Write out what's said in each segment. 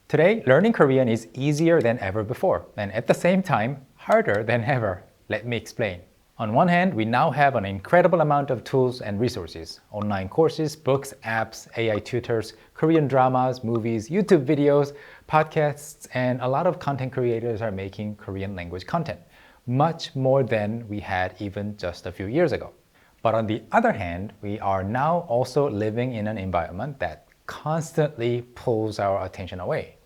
Today, learning Korean is easier than ever before, and at the same time, harder than ever. Let me explain. On one hand, we now have an incredible amount of tools and resources: online courses, books, apps, AI tutors, Korean dramas, movies, YouTube videos, podcasts, and a lot of content creators are making Korean language content, much more than we had even just a few years ago. But on the other hand, we are now also living in an environment that constantly pulls our attention away.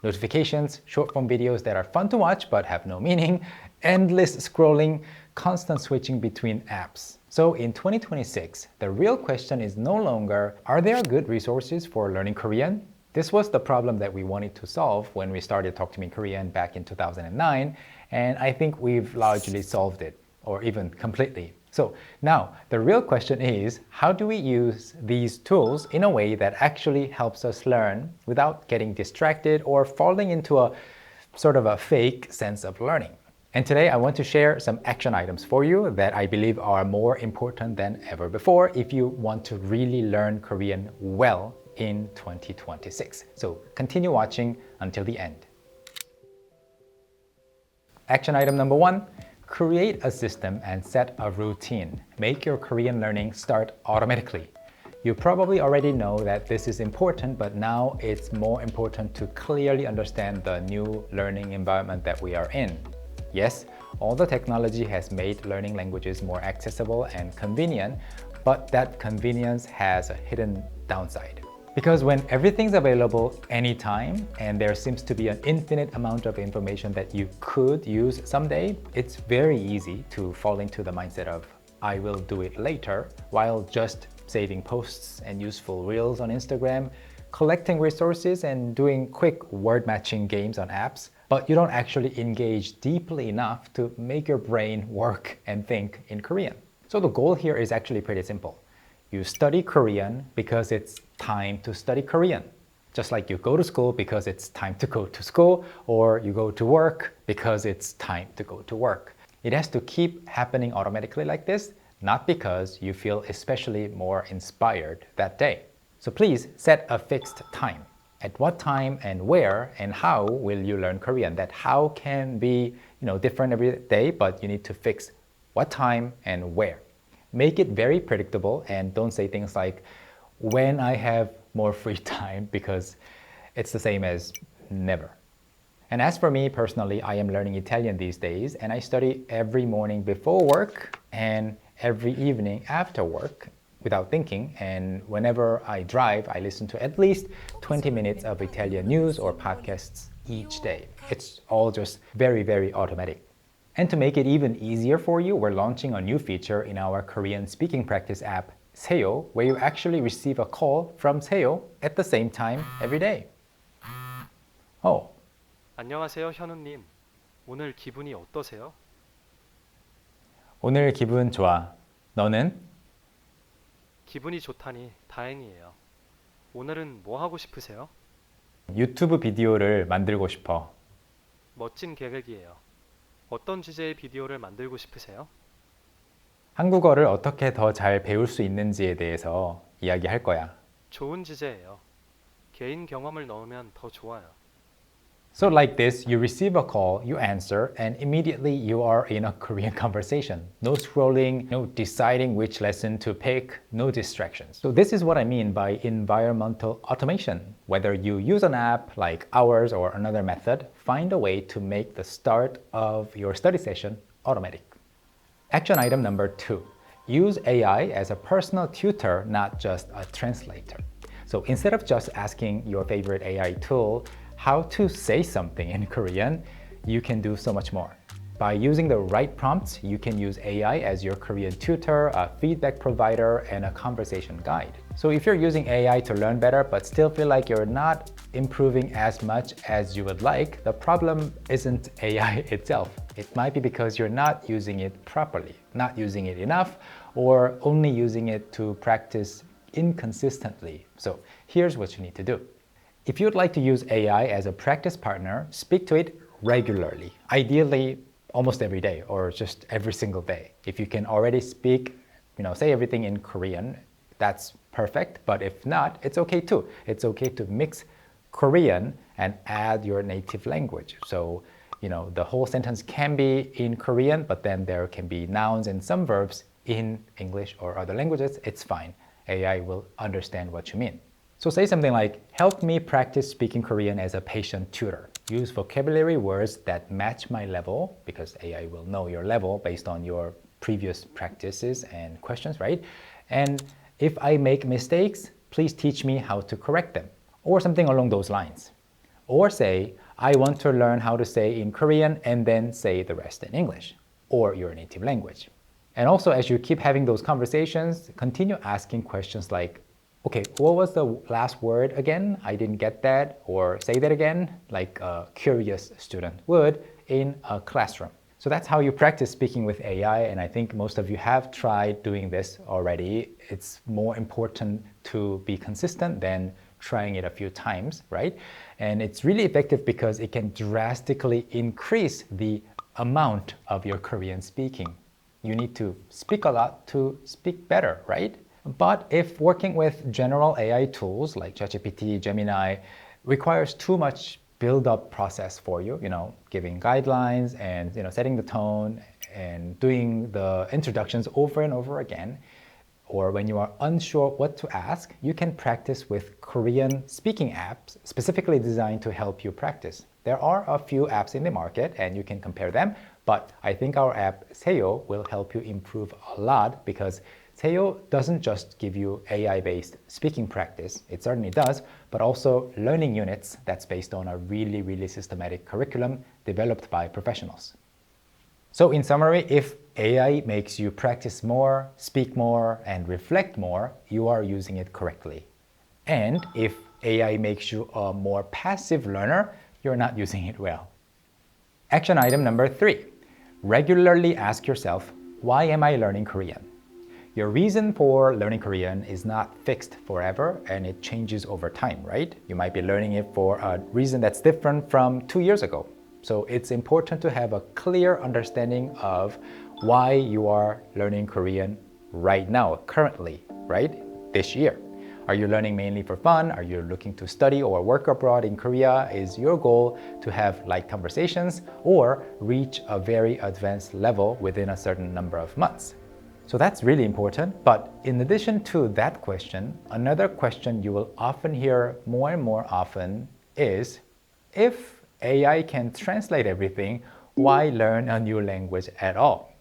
Notifications, short form videos that are fun to watch but have no meaning, endless scrolling, constant switching between apps. So in 2026, the real question is no longer, are there good resources for learning Korean? This was the problem that we wanted to solve when we started Talk to Me Korean back in 2009, and I think we've largely solved it, or even completely. So now, the real question is, how do we use these tools in a way that actually helps us learn without getting distracted or falling into a sort of a fake sense of learning? And today I want to share some action items for you that I believe are more important than ever before if you want to really learn Korean well in 2026. So continue watching until the end. Action item number 1. Create a system and set a routine. Make your Korean learning start automatically. You probably already know that this is important, but now it's more important to clearly understand the new learning environment that we are in. Yes, all the technology has made learning languages more accessible and convenient, but that convenience has a hidden downside. Because when everything's available anytime and there seems to be an infinite amount of information that you could use someday, it's very easy to fall into the mindset of, I will do it later, while just saving posts and useful reels on Instagram, collecting resources and doing quick word matching games on apps, but you don't actually engage deeply enough to make your brain work and think in Korean. So the goal here is actually pretty simple. You study Korean because it's time to study Korean. Just like you go to school because it's time to go to school, or you go to work because it's time to go to work. It has to keep happening automatically like this, not because you feel especially more inspired that day. So please set a fixed time. At what time and where and how will you learn Korean? That how can be, different every day, but you need to fix what time and where. Make it very predictable and don't say things like, when I have more free time, because it's the same as never. And as for me personally, I am learning Italian these days and I study every morning before work and every evening after work without thinking. And whenever I drive, I listen to at least 20 minutes of Italian news or podcasts each day. It's all just very, very automatic. And to make it even easier for you, we're launching a new feature in our Korean speaking practice app, Seo, where you actually receive a call from Seo at the same time every day. Oh, 안녕하세요, 현우님. 오늘 기분이 어떠세요? 오늘 기분 좋아. 너는? 기분이 좋다니 다행이에요. 오늘은 뭐 하고 싶으세요? 유튜브 비디오를 만들고 싶어. 멋진 계획이에요. 어떤 주제의 비디오를 만들고 싶으세요? 한국어를 어떻게 더 잘 배울 수 있는지에 대해서 이야기할 거야. 좋은 주제예요. 개인 경험을 넣으면 더 좋아요. So like this, you receive a call, you answer, and immediately you are in a Korean conversation. No scrolling, no deciding which lesson to pick, no distractions. So this is what I mean by environmental automation. Whether you use an app like ours or another method, find a way to make the start of your study session automatic. Action item number 2. Use AI as a personal tutor, not just a translator. So instead of just asking your favorite AI tool how to say something in Korean, you can do so much more. By using the right prompts, you can use AI as your Korean tutor, a feedback provider, and a conversation guide. So if you're using AI to learn better but still feel like you're not improving as much as you would like, the problem isn't AI itself. It might be because you're not using it properly, not using it enough, or only using it to practice inconsistently. So here's what you need to do. If you'd like to use AI as a practice partner, speak to it regularly, ideally almost every day or just every single day. If you can already speak, say everything in Korean, that's perfect. But if not, it's okay too. It's okay to mix Korean and add your native language. So, the whole sentence can be in Korean, but then there can be nouns and some verbs in English or other languages. It's fine. AI will understand what you mean. So say something like, help me practice speaking Korean as a patient tutor. Use vocabulary words that match my level, because AI will know your level based on your previous practices and questions, right? And if I make mistakes, please teach me how to correct them, or something along those lines. Or say, I want to learn how to say in Korean and then say the rest in English, or your native language. And also, as you keep having those conversations, continue asking questions like, okay, what was the last word again? I didn't get that. Or say that again, like a curious student would in a classroom. So that's how you practice speaking with AI, and I think most of you have tried doing this already. It's more important to be consistent than trying it a few times, right? And it's really effective because it can drastically increase the amount of your Korean speaking. You need to speak a lot to speak better, right? But if working with general AI tools like ChatGPT, Gemini requires too much build-up process for you, giving guidelines and setting the tone and doing the introductions over and over again, or when you are unsure what to ask, you can practice with Korean speaking apps specifically designed to help you practice. There are a few apps in the market and you can compare them, but I think our app Seyo will help you improve a lot, because Seyo doesn't just give you AI-based speaking practice, it certainly does, but also learning units that's based on a really, really systematic curriculum developed by professionals. So in summary, if AI makes you practice more, speak more, and reflect more, you are using it correctly. And if AI makes you a more passive learner, you're not using it well. Action item number 3. Regularly ask yourself, why am I learning Korean? Your reason for learning Korean is not fixed forever, and it changes over time, right? You might be learning it for a reason that's different from 2 years ago. So it's important to have a clear understanding of why you are learning Korean right now, currently, right? This year. Are you learning mainly for fun? Are you looking to study or work abroad in Korea? Is your goal to have light conversations or reach a very advanced level within a certain number of months? So that's really important. But in addition to that question, another question you will often hear more and more often is, if AI can translate everything, why learn a new language at all?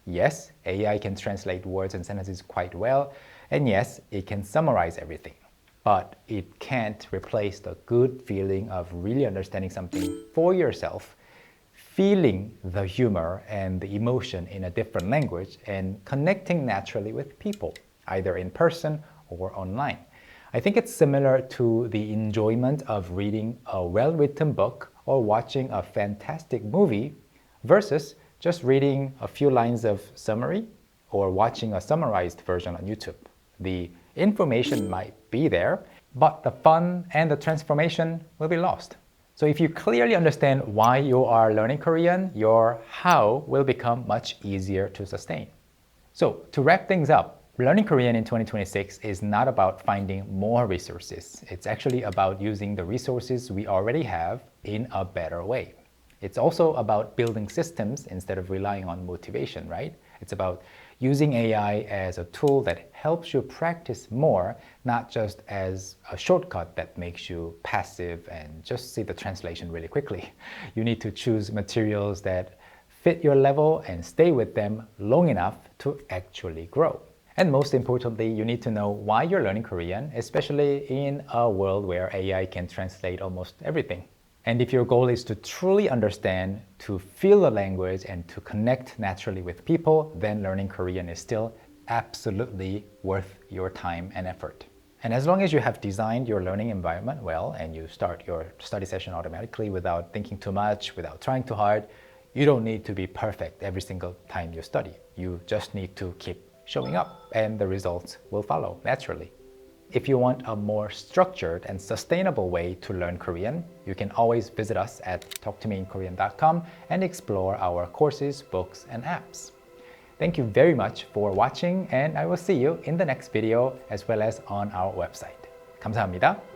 Yes, AI can translate words and sentences quite well, and yes, it can summarize everything. But it can't replace the good feeling of really understanding something for yourself, feeling the humor and the emotion in a different language, and connecting naturally with people, either in person or online. I think it's similar to the enjoyment of reading a well-written book or watching a fantastic movie versus just reading a few lines of summary or watching a summarized version on YouTube. The information might be there, but the fun and the transformation will be lost. So if you clearly understand why you are learning Korean, your how will become much easier to sustain. So to wrap things up, learning Korean in 2026 is not about finding more resources. It's actually about using the resources we already have in a better way. It's also about building systems instead of relying on motivation, right? It's about using AI as a tool that helps you practice more, not just as a shortcut that makes you passive and just see the translation really quickly. You need to choose materials that fit your level and stay with them long enough to actually grow. And most importantly, you need to know why you're learning Korean, especially in a world where AI can translate almost everything. And if your goal is to truly understand, to feel the language, and to connect naturally with people, then learning Korean is still absolutely worth your time and effort. And as long as you have designed your learning environment well and you start your study session automatically without thinking too much, without trying too hard, you don't need to be perfect every single time you study. You just need to keep showing up and the results will follow naturally. If you want a more structured and sustainable way to learn Korean, you can always visit us at talktomeinkorean.com and explore our courses, books, and apps. Thank you very much for watching, and I will see you in the next video as well as on our website. 감사합니다.